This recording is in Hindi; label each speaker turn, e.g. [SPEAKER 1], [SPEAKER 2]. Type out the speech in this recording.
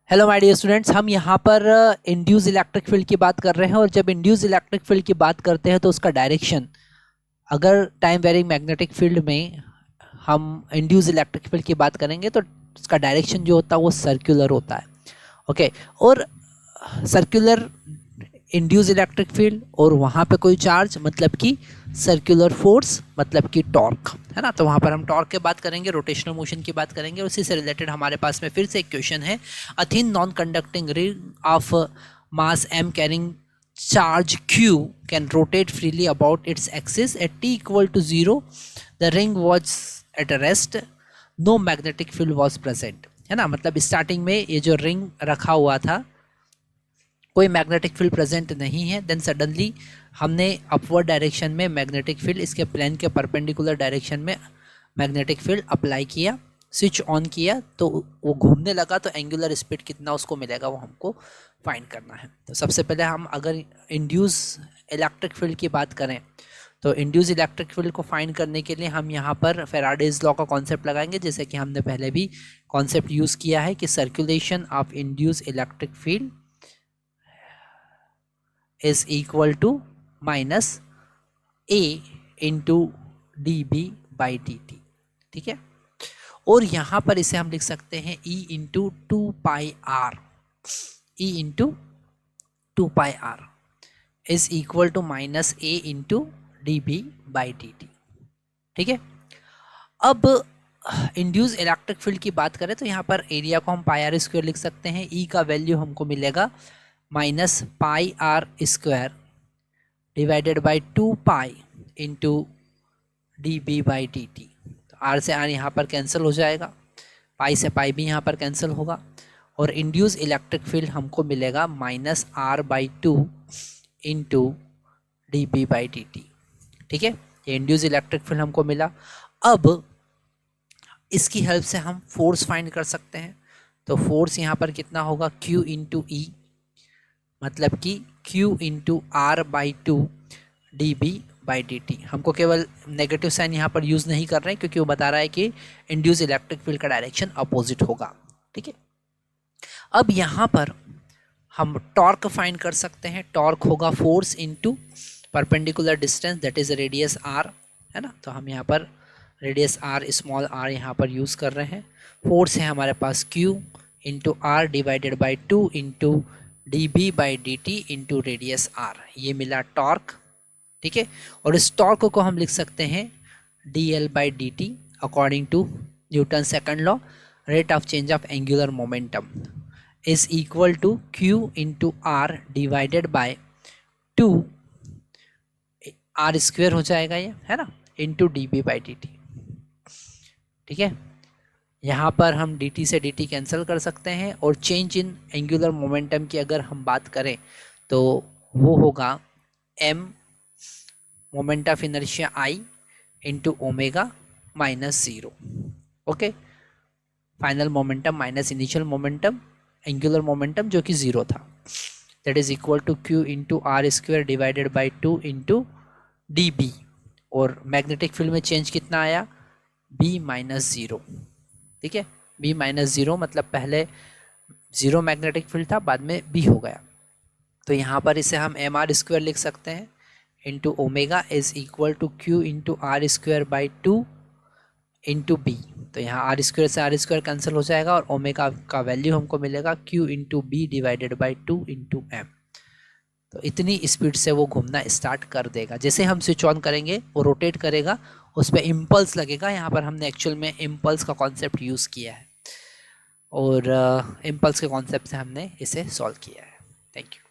[SPEAKER 1] हेलो माय डियर स्टूडेंट्स, हम यहाँ पर इंड्यूस इलेक्ट्रिक फील्ड की बात कर रहे हैं। और जब इंड्यूस इलेक्ट्रिक फील्ड की बात करते हैं तो उसका डायरेक्शन, अगर टाइम वेरिंग मैग्नेटिक फील्ड में हम इंड्यूस इलेक्ट्रिक फील्ड की बात करेंगे तो उसका डायरेक्शन जो होता है वो सर्कुलर होता है। ओके, और सर्कुलर इंड्यूस इलेक्ट्रिक फील्ड और वहाँ पे कोई चार्ज मतलब कि सर्कुलर फोर्स मतलब कि टॉर्क, है ना। तो वहाँ पर हम टॉर्क की बात करेंगे, रोटेशनल मोशन की बात करेंगे। उसी से रिलेटेड हमारे पास में फिर से एक क्वेश्चन है। A thin non conducting ring of mass m carrying charge q can rotate freely about its axis at t equal to 0. The ring was at rest. No magnetic field was present, है ना। मतलब स्टार्टिंग में ये जो रिंग रखा हुआ था कोई मैग्नेटिक फील्ड प्रेजेंट नहीं है। देन सडनली हमने अपवर्ड डायरेक्शन में मैग्नेटिक फील्ड, इसके प्लेन के परपेंडिकुलर डायरेक्शन में मैग्नेटिक फील्ड अप्लाई किया, स्विच ऑन किया तो वो घूमने लगा। तो एंगुलर स्पीड कितना उसको मिलेगा वो हमको फाइंड करना है। तो सबसे पहले हम अगर इंड्यूस इलेक्ट्रिक फील्ड की बात करें तो इंड्यूस इलेक्ट्रिक फील्ड को फाइंड करने के लिए हम यहाँ पर फैराडेज लॉ का कॉन्सेप्ट लगाएंगे, जैसे कि हमने पहले भी कॉन्सेप्ट यूज़ किया है कि circulation of induce electric field is equal to minus a into dB by dt, ठीक है। और यहाँ पर इसे हम लिख सकते हैं E into two pi R, E into two pi R is equal to minus A into D B by D T, ठीक है। अब इंड्यूस इलेक्ट्रिक फील्ड की बात करें तो यहाँ पर एरिया को हम पाई आर स्क्वायर लिख सकते हैं। E का वैल्यू हमको मिलेगा minus pi R square divided by two pi into D B by D T. तो आर से आर यहाँ पर कैंसिल हो जाएगा, पाई से पाई भी यहाँ पर कैंसिल होगा और इंड्यूस इलेक्ट्रिक फील्ड हमको मिलेगा minus R by two into D B by D T, ठीक है। ये इंड्यूस इलेक्ट्रिक फील्ड हमको मिला। अब इसकी हेल्प से हम फोर्स फाइंड कर सकते हैं। तो फोर्स यहाँ पर कितना होगा, Q इंटू ई, मतलब कि Q into R by two D B by D T. हमको केवल नेगेटिव साइन यहाँ पर यूज़ नहीं कर रहे हैं क्योंकि वो बता रहा है कि इंड्यूस इलेक्ट्रिक फील्ड का डायरेक्शन अपोजिट होगा, ठीक है। अब यहाँ पर हम टॉर्क फाइंड कर सकते हैं। टॉर्क होगा force into perpendicular distance that is radius R, है ना। तो हम यहाँ पर रेडियस आर, स्मॉल आर यहाँ पर यूज़ कर रहे हैं। फोर्स है हमारे पास Q into R divided by two into D B by D T into radius R, ये मिला टॉर्क, ठीक है। और इस टॉर्क को हम लिख सकते हैं D L by D T according to Newton second law, rate of change of angular momentum is equal to Q into R divided by two R square हो जाएगा ये, है ना, into D B by D T, ठीक है। यहाँ पर हम dt से dt कैंसिल कर सकते हैं और चेंज इन एंगुलर मोमेंटम की अगर हम बात करें तो वो होगा m moment of inertia I into omega minus zero, okay. Final momentum minus initial momentum, angular momentum जो कि ज़ीरो था, that is equal to Q into R square divided by two into D B. और मैग्नेटिक फील्ड में चेंज कितना आया, B माइनस ज़ीरो, ठीक है। B माइनस ज़ीरो मतलब पहले ज़ीरो मैग्नेटिक फील्ड था, बाद में B हो गया। तो यहाँ पर इसे हम एम आर स्क्वायर लिख सकते हैं into omega is equal to Q into R square by two into B. तो यहाँ आर स्क्वायर से आर स्क्वायर कैंसिल हो जाएगा और ओमेगा का वैल्यू हमको मिलेगा Q into B divided by two into M. तो इतनी स्पीड से वो घूमना स्टार्ट कर देगा। जैसे हम स्विच ऑन करेंगे वो रोटेट करेगा, उस पर इम्पल्स लगेगा। यहाँ पर हमने एक्चुअल में इम्पल्स का कॉन्सेप्ट यूज़ किया है और इम्पल्स के कॉन्सेप्ट से हमने इसे सॉल्व किया है। Thank you.